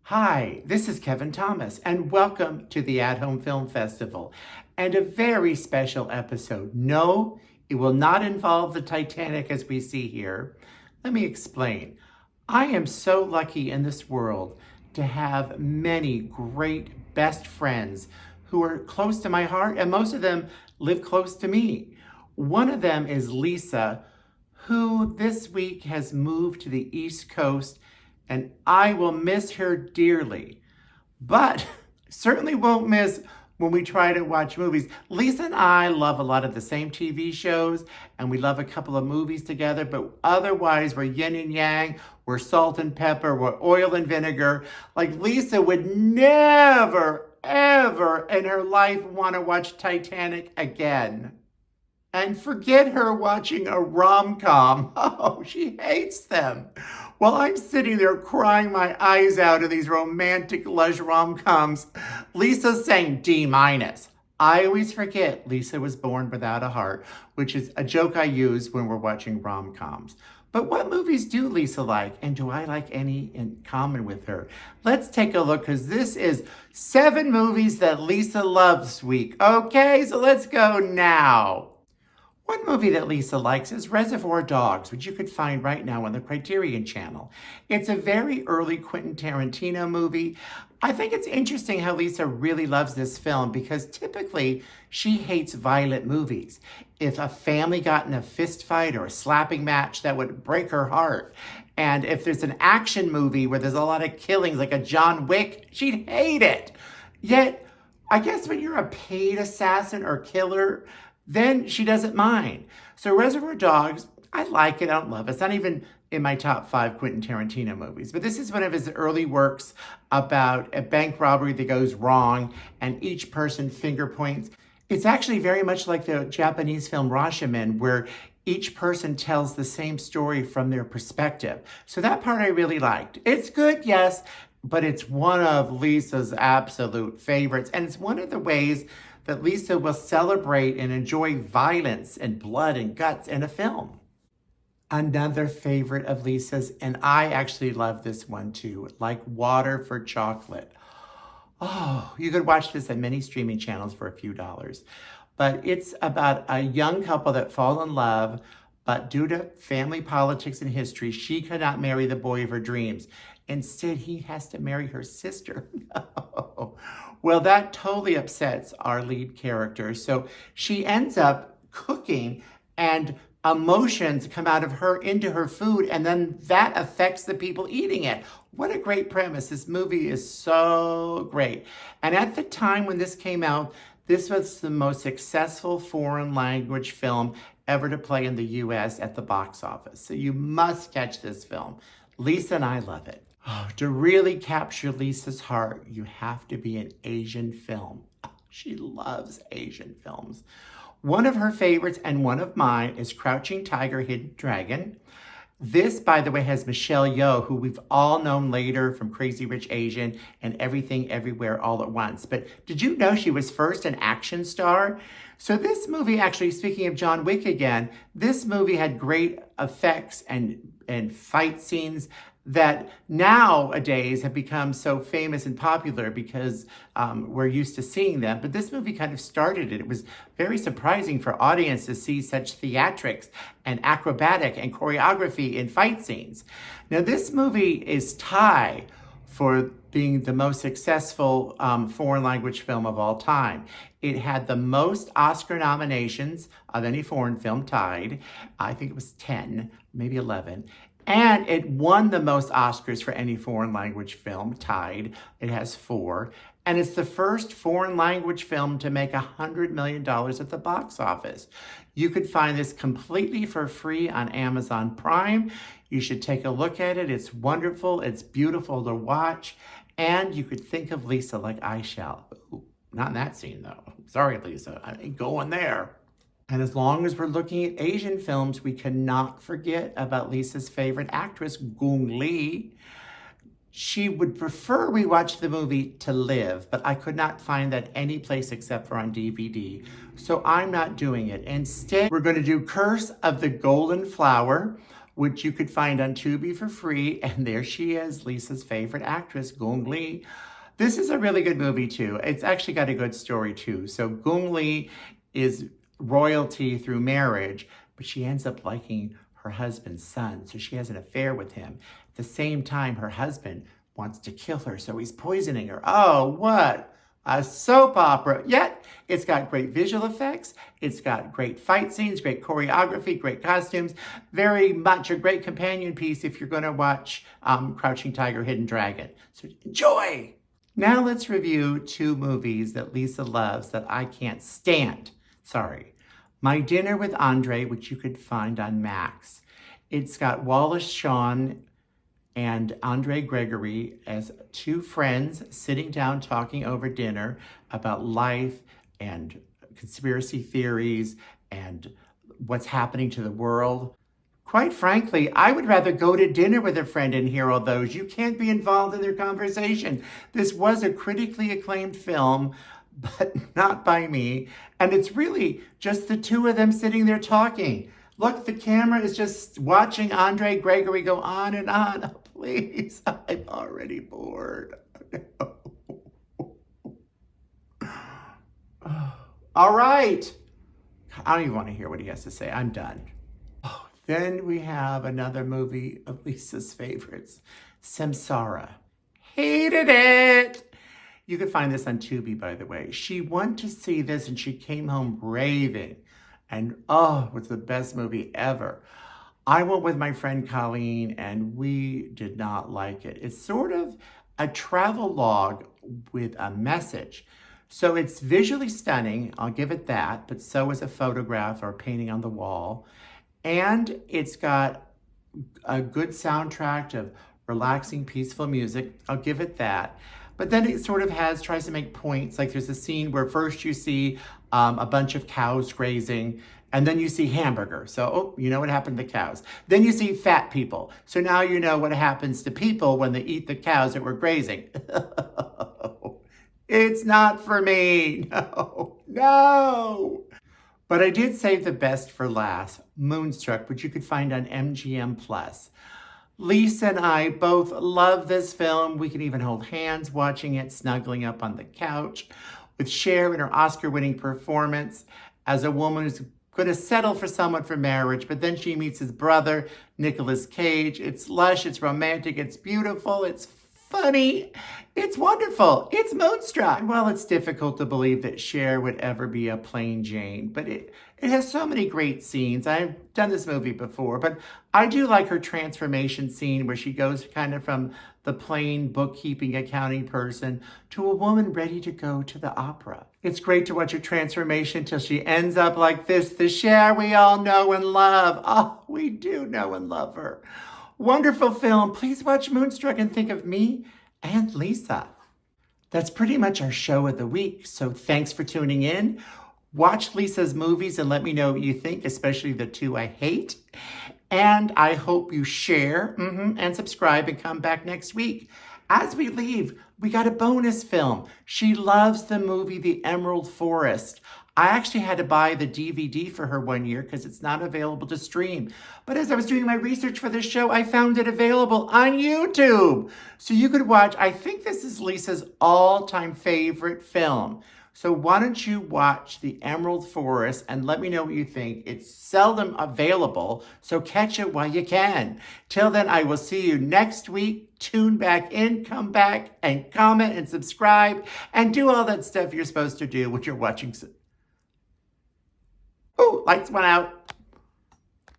Hi, this is Kevin Thomas, and welcome to the At Home Film Festival and a very special episode. No, it will not involve the Titanic as we see here. Let me explain. I am so lucky in this world to have many great best friends who are close to my heart, and most of them live close to me. One of them is Lisa, who this week has moved to the East Coast, and I will miss her dearly, but certainly won't miss when we try to watch movies. Lisa and I love a lot of the same TV shows, and we love a couple of movies together, but otherwise we're yin and yang, we're salt and pepper, we're oil and vinegar. Like Lisa would never, ever in her life want to watch Titanic again. And forget her watching a rom-com. Oh, she hates them. While I'm sitting there crying my eyes out of these romantic, lush rom-coms, Lisa's saying D-. I always forget Lisa was born without a heart, which is a joke I use when we're watching rom-coms. But what movies do Lisa like? And do I like any in common with her? Let's take a look, because this is 7 movies that Lisa loves week. Okay, so let's go now. One movie that Lisa likes is Reservoir Dogs, which you could find right now on the Criterion Channel. It's a very early Quentin Tarantino movie. I think it's interesting how Lisa really loves this film because typically she hates violent movies. If a family got in a fist fight or a slapping match, that would break her heart. And if there's an action movie where there's a lot of killings, like a John Wick, she'd hate it. Yet, I guess when you're a paid assassin or killer, then she doesn't mind. So Reservoir Dogs, I like it, I don't love it. It's not even in my top 5 Quentin Tarantino movies, but this is one of his early works about a bank robbery that goes wrong and each person finger points. It's actually very much like the Japanese film Rashomon, where each person tells the same story from their perspective. So that part I really liked. It's good, yes, but it's one of Lisa's absolute favorites. And it's one of the ways that Lisa will celebrate and enjoy violence and blood and guts in a film. Another favorite of Lisa's, and I actually love this one too, Like Water for Chocolate. Oh, you could watch this on many streaming channels for a few dollars. But it's about a young couple that fall in love, but due to family politics and history, she cannot marry the boy of her dreams. Instead, he has to marry her sister. No. Well, that totally upsets our lead character. So she ends up cooking and emotions come out of her into her food, and then that affects the people eating it. What a great premise. This movie is so great. And at the time when this came out, this was the most successful foreign language film ever to play in the US at the box office. So you must catch this film. Lisa and I love it. Oh, to really capture Lisa's heart, you have to be an Asian film. She loves Asian films. One of her favorites and one of mine is Crouching Tiger, Hidden Dragon. This, by the way, has Michelle Yeoh, who we've all known later from Crazy Rich Asian and Everything Everywhere All at Once. But did you know she was first an action star? So this movie, actually, speaking of John Wick again, this movie had great effects and fight scenes that nowadays have become so famous and popular because we're used to seeing them. But this movie kind of started it. It was very surprising for audience to see such theatrics and acrobatic and choreography in fight scenes. Now, this movie is tied for being the most successful foreign language film of all time. It had the most Oscar nominations of any foreign film, tied. I think it was 10, maybe 11. And it won the most Oscars for any foreign language film, tied. It has 4. And it's the first foreign language film to make $100 million at the box office. You could find this completely for free on Amazon Prime. You should take a look at it. It's wonderful. It's beautiful to watch. And you could think of Lisa like I shall. Ooh, not in that scene, though. Sorry, Lisa. I ain't going there. And as long as we're looking at Asian films, we cannot forget about Lisa's favorite actress, Gung Lee. She would prefer we watch the movie To Live, but I could not find that any place except for on DVD. So I'm not doing it. Instead, we're going to do Curse of the Golden Flower, which you could find on Tubi for free. And there she is, Lisa's favorite actress, Gung Lee. This is a really good movie too. It's actually got a good story too. So Gung Lee is royalty through marriage, but she ends up liking her husband's son. So she has an affair with him. At the same time, her husband wants to kill her, so he's poisoning her. Oh, what a soap opera. Yet, it's got great visual effects. It's got great fight scenes, great choreography, great costumes. Very much a great companion piece if you're going to watch Crouching Tiger, Hidden Dragon. So enjoy! Now let's review two movies that Lisa loves that I can't stand. Sorry. My Dinner with Andre, which you could find on Max. It's got Wallace Shawn and Andre Gregory as two friends sitting down talking over dinner about life and conspiracy theories and what's happening to the world. Quite frankly, I would rather go to dinner with a friend and hear all those. You can't be involved in their conversation. This was a critically acclaimed film, but not by me. And it's really just the two of them sitting there talking. Look, the camera is just watching Andre Gregory go on and on. Oh, please, I'm already bored. All right. I don't even want to hear what he has to say. I'm done. Oh, then we have another movie of Lisa's favorites, Samsara. Hated it. You can find this on Tubi, by the way. She went to see this and she came home raving. And oh, it was the best movie ever. I went with my friend Colleen and we did not like it. It's sort of a travel log with a message. So it's visually stunning, I'll give it that, but so is a photograph or a painting on the wall. And it's got a good soundtrack of relaxing, peaceful music. I'll give it that. But then it sort of tries to make points. Like there's a scene where first you see a bunch of cows grazing, and then you see hamburger. So, oh, you know what happened to cows. Then you see fat people. So now you know what happens to people when they eat the cows that were grazing. It's not for me. No. But I did save the best for last, Moonstruck, which you could find on MGM+. Lisa and I both love this film. We can even hold hands watching it, snuggling up on the couch, with Cher in her Oscar-winning performance as a woman who's going to settle for someone for marriage, but then she meets his brother, Nicolas Cage. It's lush, it's romantic, it's beautiful, it's funny, it's wonderful, it's Moonstruck. Well, it's difficult to believe that Cher would ever be a plain Jane, but it has so many great scenes. I've done this movie before, but I do like her transformation scene where she goes kind of from the plain bookkeeping accounting person to a woman ready to go to the opera. It's great to watch her transformation till she ends up like this, the Cher we all know and love. Oh, we do know and love her. Wonderful film. Please watch Moonstruck and think of me and Lisa. That's pretty much our show of the week. So thanks for tuning in. Watch Lisa's movies and let me know what you think, especially the two I hate. And I hope you share and subscribe and come back next week. As we leave, we got a bonus film. She loves the movie The Emerald Forest. I actually had to buy the DVD for her one year because it's not available to stream. But as I was doing my research for this show, I found it available on YouTube. So you could watch, I think this is Lisa's all-time favorite film. So why don't you watch The Emerald Forest and let me know what you think. It's seldom available, so catch it while you can. Till then, I will see you next week. Tune back in, come back, and comment and subscribe, and do all that stuff you're supposed to do when you're watching. Oh, lights went out.